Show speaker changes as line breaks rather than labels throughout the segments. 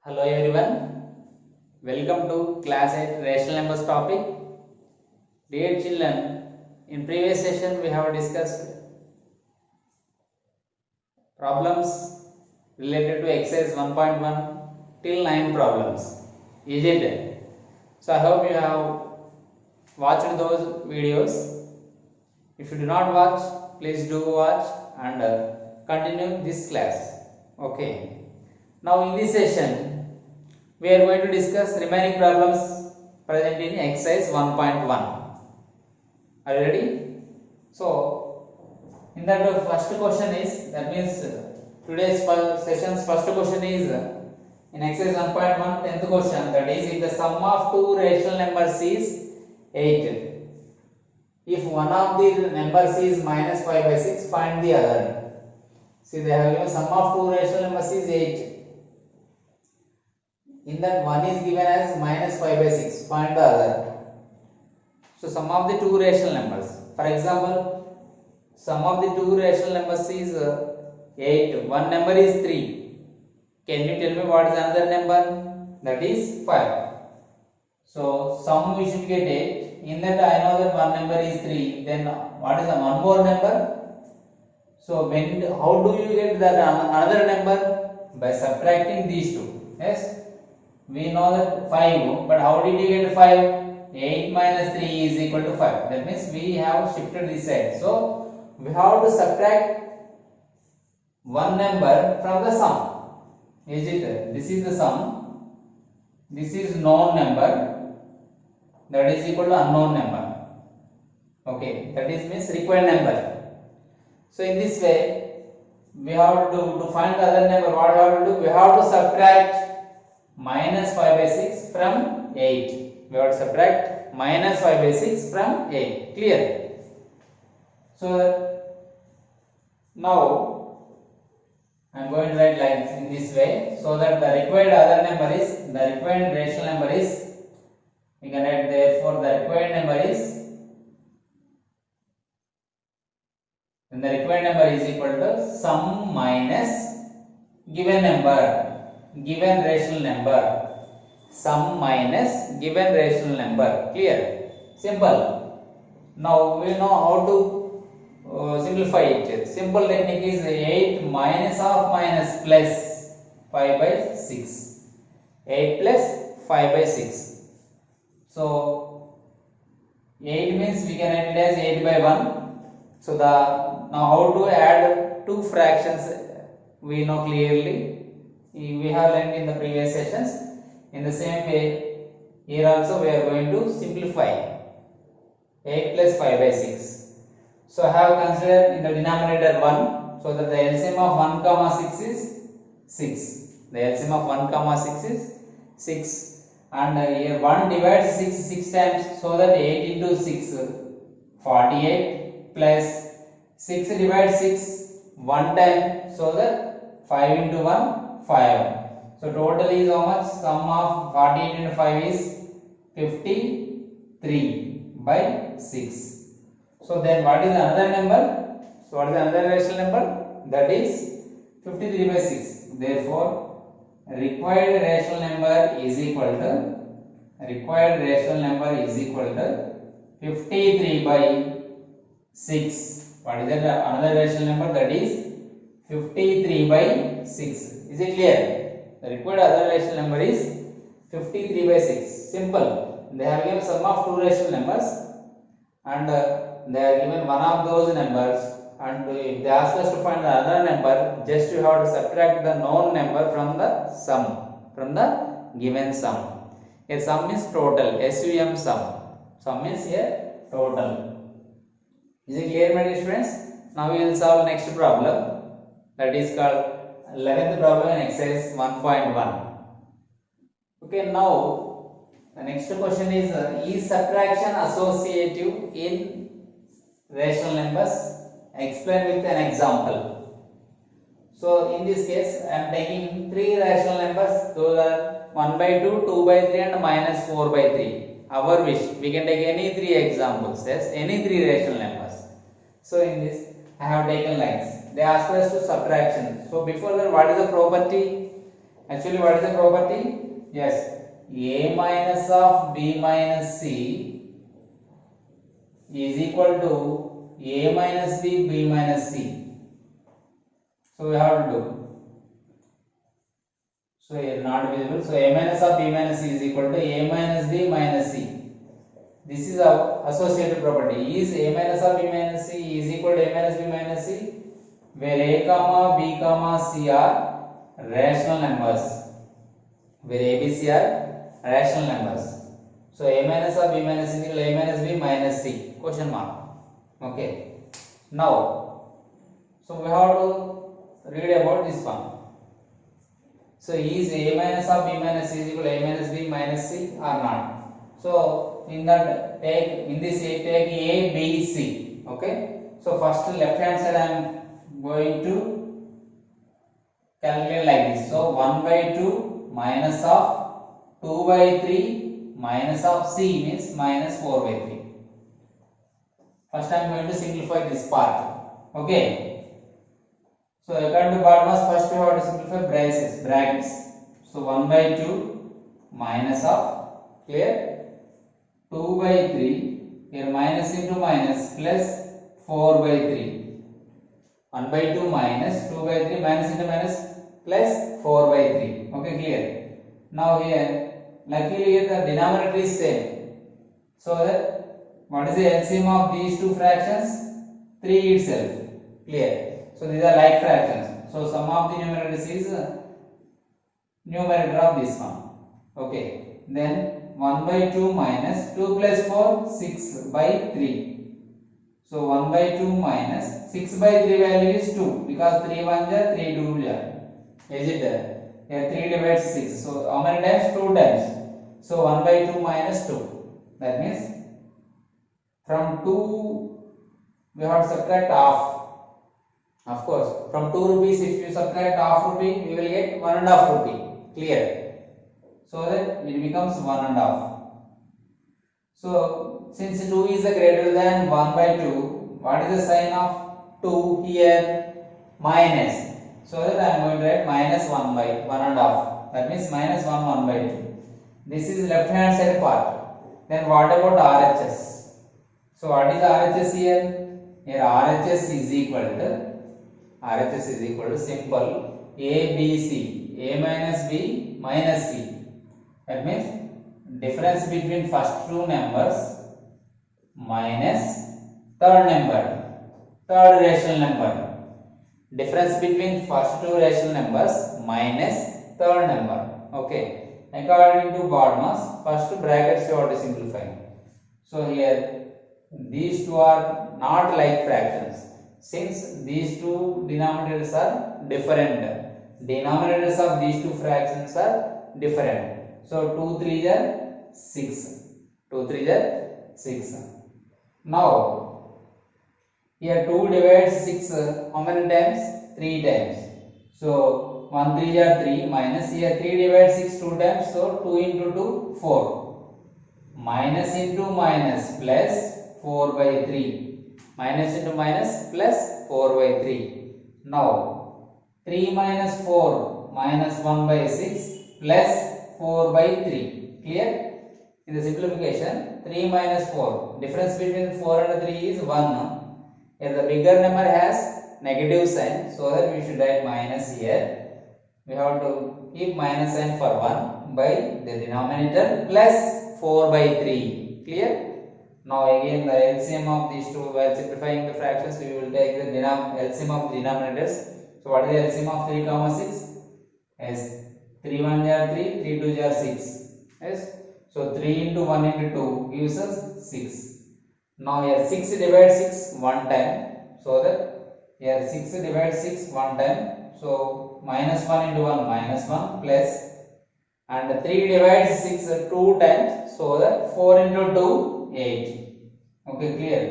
Hello everyone, welcome to class 8 rational numbers topic. Dear children, in previous session we have discussed problems related to exercise 1.1 till 9 problems. Is it? So I hope you have watched those videos. If you do not watch, please do watch and continue this class. Okay. Now in this session we are going to discuss remaining problems present in exercise 1.1. Are you ready? So in that the first question is, that means today's session's first question is in exercise 1.1 10th question, that is, if the sum of two rational numbers is 8, if one of the numbers is minus 5 by 6, find the other. See, they have given sum of two rational numbers is 8. In that one is given as minus 5 by 6, find the other. So sum of the two rational numbers. For example, sum of the two rational numbers is 8. One number is 3. Can you tell me what is another number? That is 5. So sum we should get 8. In that I know that one number is 3. Then what is the one more number? So how do you get that another number? By subtracting these two. Yes. We know that 5, but how did you get 5? 8 minus 3 is equal to 5. That means we have shifted this side. So we have to subtract one number from the sum. Is it? This is the sum. This is known number. That is equal to unknown number. Okay, that is means required number. So in this way, we have to find the other number. What we have to do? We have to subtract minus 5 by 6 from 8. We have to subtract minus 5 by 6 from 8. Clear? So now I am going to write lines in this way, so that the required other number is, the required rational number is, we can write therefore the required number is, then the required number is equal to sum minus given number. Given rational number, sum minus given rational number. Clear? Simple. Now we know how to simplify it. Simple technique is 8 minus of minus plus 5 by 6. 8 plus 5 by 6. So 8 means we can write it as 8 by 1. So now how to add two fractions we know clearly. We have learned in the previous sessions. In the same way, here also we are going to simplify 8 plus 5 by 6. So I have considered in the denominator 1, so that the LCM of 1 comma 6 is 6. The LCM of 1 comma 6 is 6, and here 1 divides 6 times, so that 8 into 6 48, plus 6 divides 6 1 time, so that 5 into 1 5. So total is how much? Sum of 48 into 5 is 53 by 6. So then what is another number? So what is another rational number? That is 53 by 6. Therefore required rational number is equal to 53 by 6. What is that another rational number? That is 53 by 6. Is it clear? The required other rational number is 53 by 6. Simple. They have given sum of two rational numbers, and they are given one of those numbers, and if they ask us to find the other number, just you have to subtract the known number from the sum, from the given sum. Here sum means total. SUM sum. Sum means here total. Is it clear, my dear students? Now we will solve next problem, that is called 11th problem in exercise 1.1. Okay, now the next question is subtraction associative in rational numbers? Explain with an example. So in this case I am taking three rational numbers. Those are 1 by 2, 2 by 3 and minus 4 by 3. Our wish, we can take any three examples, yes, any three rational numbers. So in this I have taken lines. They ask us to subtraction. So before that, what is the property? Actually, what is the property? Yes, a minus of b minus c is equal to a minus b, b minus c. So we have to do. So here not visible. So a minus of b minus c is equal to a minus b minus c. This is our associated property. Is a minus of b minus c is equal to a minus b minus c, where a comma b comma c are rational numbers. Where a b c are rational numbers. So a minus of b minus c is equal to a minus b minus c. Question mark. Okay. Now, so we have to read about this one. So is a minus of b minus c is equal to a minus b minus c or not? So in that take take a b c. Okay. So first left hand side I am going to calculate like this. So 1 by 2 minus of 2 by 3 minus of c means minus 4 by 3. First I am going to simplify this part. Okay. So according to BODMAS, first we have to simplify brackets. So 1 by 2 minus of, clear, 2 by 3, here minus into minus plus 4 by 3. 1 by 2 minus 2 by 3 minus into minus plus 4 by 3. Okay, clear. Now here, luckily here the denominator is same. So that what is the LCM of these two fractions? 3 itself. Clear. So these are like fractions. So sum of the numerators is numerator of this one. Okay. Then 1 by 2 minus 2 plus 4, 6 by 3. So 1 by 2 minus 6 by 3 value is 2 because 3 1 ja 3 2 ja. Is it there? Here 3 divides 6. So how many times? 2 times. So 1 by 2 minus 2. That means from 2 we have to subtract half. Of course, from 2 rupees, if you subtract half rupee, we will get 1.5 rupee. Clear? So that it becomes 1.5. So, since 2 is greater than 1 by 2, what is the sign of 2 here? Minus. So that I am going to write minus 1 by 1.5. That means minus 1 by 2. This is left hand side part. Then what about RHS? So what is RHS here? Here RHS is equal to simple A, B, C. A minus B minus C. That means difference between first two numbers minus third rational number. Difference between first two rational numbers minus third number. Okay. According to BODMAS, first brackets you have to simplify. So here these two are not like fractions. Since these two denominators are different, denominators of these two fractions are different. So 2 3 are 6. 2 3 are 6. Now here 2 divides 6 how many times? 3 times. So 1 3 are 3 minus here 3 divides 6 2 times. So 2 into 2 4. Minus into minus plus 4 by 3. Minus into minus plus 4 by 3. Now 3 minus 4 minus 1 by 6 plus 4 by 3. Clear? In the simplification, 3 minus 4. Difference between 4 and 3 is 1. Here the bigger number has negative sign, so that we should write minus here. We have to keep minus sign for 1 by the denominator plus 4 by 3. Clear? Now again the LCM of these two, while simplifying the fractions, we will take the LCM of the denominators. So what is the LCM of 3 comma 6? Yes, 3 1 are 3, 3 2 are 6. Yes, so 3 into 1 into 2 gives us 6. Now here 6 divides 6 one time, so that here 6 divides 6 one time. So minus 1 into 1 minus 1 plus, and 3 divides 6 two times, so that 4 into 2 8. Okay, clear?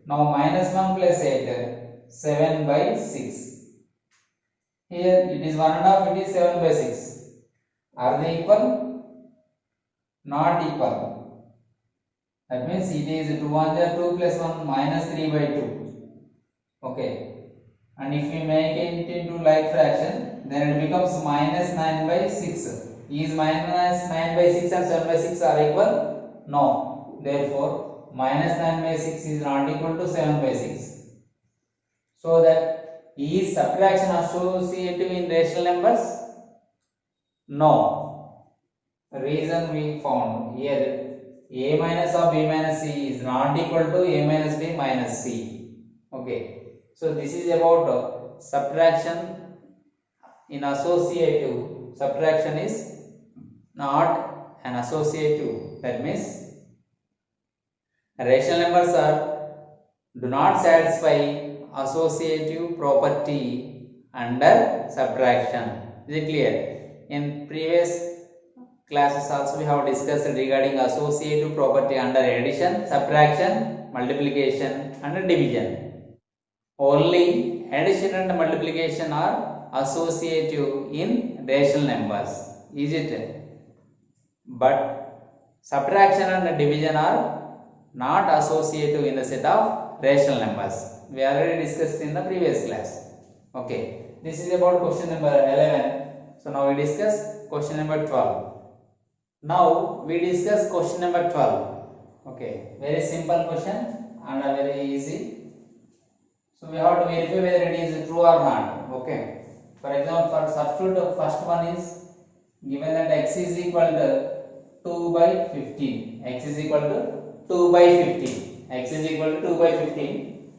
Now minus 1 plus 8, 7 by 6. Here it is 1.5, it is 7 by 6. Are they equal? Not equal. That means it is 2 1 2 plus 1 minus 3 by 2. Okay. And if we make it into like fraction, then it becomes minus 9 by 6. Is minus 9 by 6 and 7 by 6 are equal? No. Therefore, minus 9 by 6 is not equal to 7 by 6. So that is subtraction associative in rational numbers? No. Reason we found here, a minus of b minus c is not equal to a minus b minus c. Okay. So this is about subtraction in associative. Subtraction is not an associative. That means rational numbers do not satisfy associative property under subtraction. Is it clear? In previous classes also we have discussed regarding associative property under addition, subtraction, multiplication and division. Only addition and multiplication are associative in rational numbers. Is it? But subtraction and division are not associative in the set of rational numbers. We already discussed in the previous class. Okay. This is about question number 11. So now we discuss question number 12. Now we discuss question number 12. Okay. Very simple question and very easy. So we have to verify whether it is true or not. Okay. For example, for substitute, the first one is given that x is equal to 2 by 15. X is equal to 2 by 15. X is equal to 2 by 15.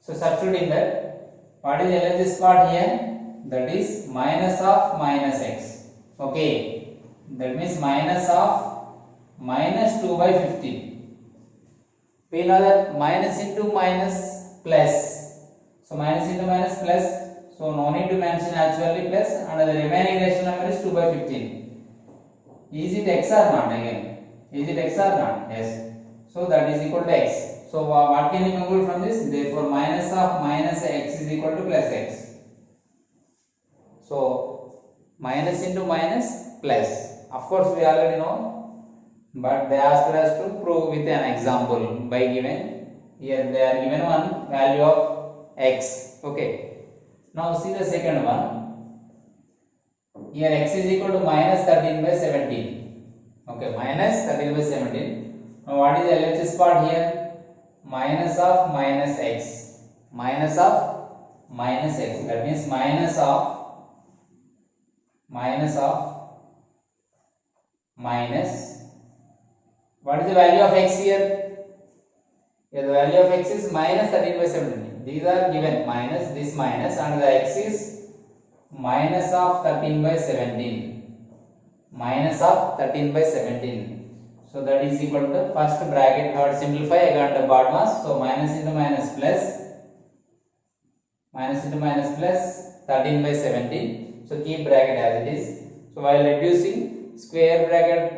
So substituting that, what is LHS part here? That is minus of minus x. Okay. That means minus of minus 2 by 15. We know that minus into minus plus. So minus into minus plus. So no need to mention actually plus, and the remaining rational number is 2 by 15. Is it x or not again? Is it x or not? Yes. So that is equal to x. So what can you conclude from this? Therefore minus of minus x is equal to plus x. So minus into minus plus. Of course we already know, but they asked us to prove with an example by given. Here they are given one value of x. Okay. Now see the second one. Here x is equal to minus 13 by 17. Okay, minus 13 by 17. Now what is the LHS part here? Minus of minus x. Minus of minus x. That means minus what is the value of x here? Here the value of x is minus 13 by 17. These are given minus, this minus, and the x is minus of 13 by 17. Minus of 13 by 17. So that is equal to first bracket. How to simplify? I got the BODMAS. So minus into minus plus. Minus into minus plus 13 by 17. So keep bracket as it is. So while reducing, square bracket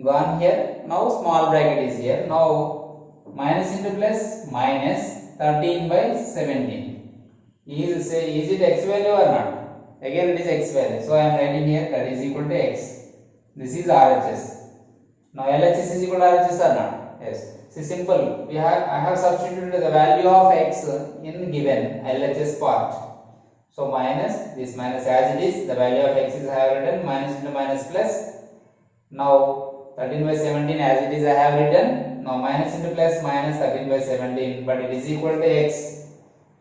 gone here. Now small bracket is here. Now minus into plus minus 13 by 17. Is it x value or not? Again it is x value. So I am writing here that is equal to x. This is RHS. Now LHS is equal to RHS or not? Yes. See, simple. I have substituted the value of x in given LHS part. So minus, this minus as it is, the value of x is I have written, minus into minus plus. Now 13 by 17 as it is I have written. Now minus into plus minus 13 by 17, but it is equal to x,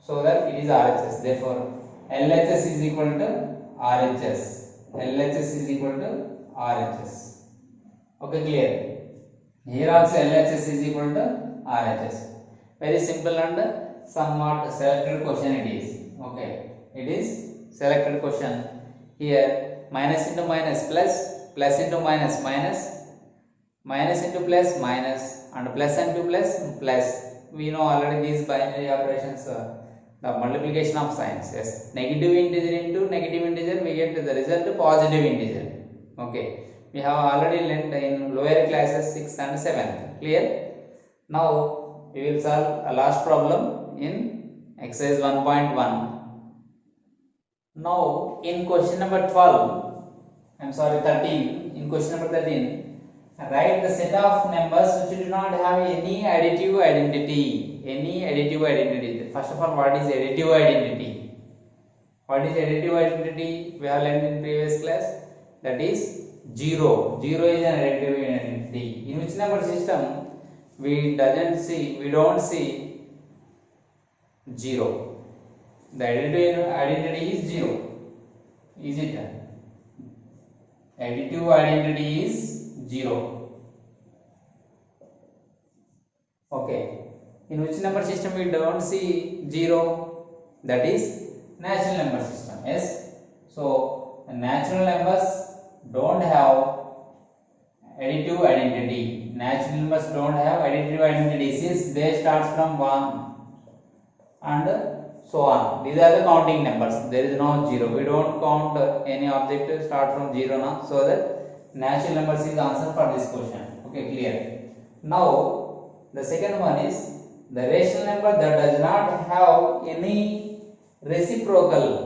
so that it is RHS. Therefore LHS is equal to RHS. LHS is equal to RHS. Okay, clear? Here also LHS is equal to RHS. Very simple and somewhat selected question it is. Okay, it is selected question. Here minus into minus plus, plus into minus minus, minus into plus minus, and plus into plus plus. We know already these binary operations, the multiplication of signs. Yes, negative integer into negative integer, we get the result positive integer. Okay, we have already learned in lower classes 6th and 7th. Clear? Now we will solve a last problem in exercise 1.1. Now in question number 13. In question number 13. Write the set of numbers which do not have any additive identity. Any additive identity. First of all, what is additive identity? What is additive identity? We have learned in previous class. That is 0. 0 is an additive identity. In which number system we don't see 0. The additive identity is 0. Is it? Additive identity is 0. Okay. In which number system we don't see 0? That is natural number system. Yes. So natural numbers don't have additive identity. Natural numbers don't have additive identity since they start from 1 and so on. These are the counting numbers. There is no 0. We don't count any object start from 0 now. So that natural numbers is the answer for this question. Okay, clear. Now the second one is the rational number that does not have any reciprocal.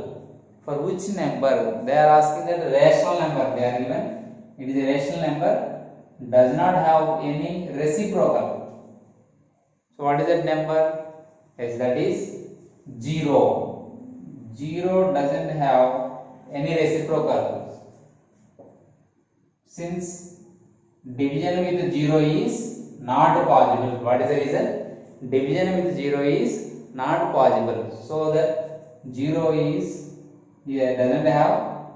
For which number? They are asking that rational number they are given. It is a rational number does not have any reciprocal. So what is that number? Yes, that is 0. 0 doesn't have any reciprocal. Since division with 0 is not possible. What is the reason? Division with 0 is not possible. So that 0 is here doesn't have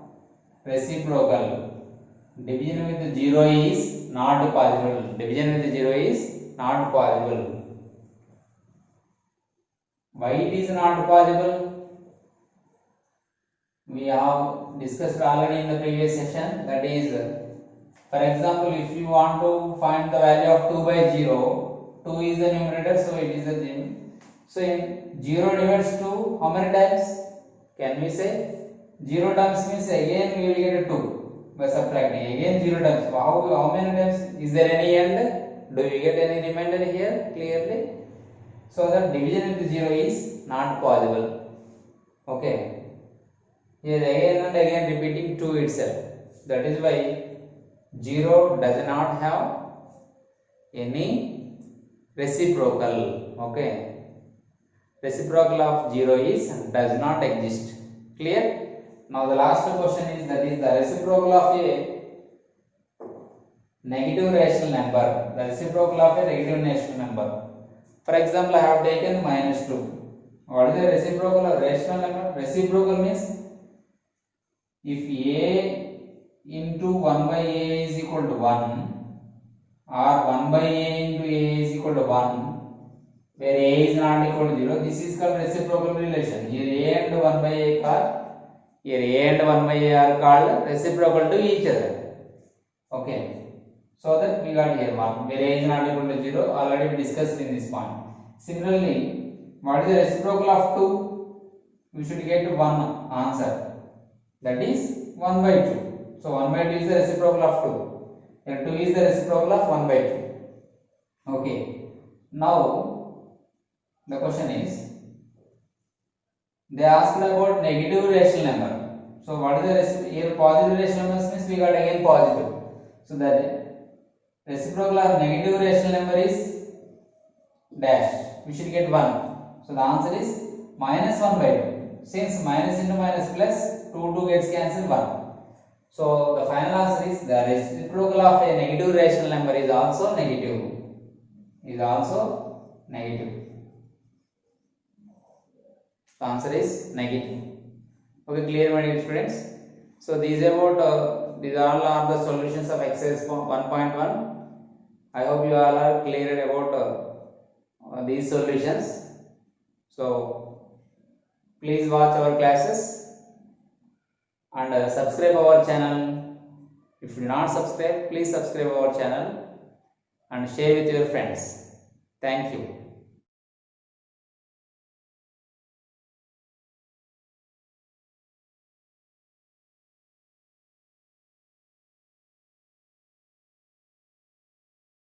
reciprocal. Division with 0 is not possible. Division with 0 is not possible. Why it is not possible? We have discussed already in the previous session. That is, for example, if you want to find the value of 2 by 0, 2 is the numerator, so it is the 0. So 0 divides 2 how many times? Can we say? 0 times means again we will get 2 by subtracting. Again 0 times. How many times? Is there any end? Do we get any remainder here clearly? So the division with 0 is not possible. Okay. Here again and again repeating 2 itself. That is why 0 does not have any reciprocal. Okay. Reciprocal of 0 is does not exist. Clear? Now the last question is that is the reciprocal of a negative rational number. The reciprocal of a negative rational number. For example, I have taken minus 2. What is the reciprocal of rational number? Reciprocal means if a into 1 by a is equal to 1 or 1 by a into a is equal to 1 where a is not equal to 0, this is called reciprocal relation. Here a and 1 by a are here a and 1 by a are called reciprocal to each other. Okay. So that we got here 1 where a is not equal to 0, already we discussed in this point. Similarly, what is the reciprocal of 2? We should get 1 answer. That is 1 by 2. So 1 by 2 is the reciprocal of 2. Here 2 is the reciprocal of 1 by 2. Okay. Now the question is, they asked about negative rational number. So what is the here positive rational numbers means we got again positive. So that reciprocal of negative rational number is dash. We should get 1. So the answer is minus 1 by 2. Since minus into minus plus 2 gets cancelled 1. So the final answer is the reciprocal of a negative rational number is also negative. The answer is negative. Okay, clear my dear students. So these all are the solutions of exercise 1.1. I hope you all are clear about these solutions. So please watch our classes and subscribe our channel. If you do not subscribe, please subscribe our channel and share with your friends. Thank you.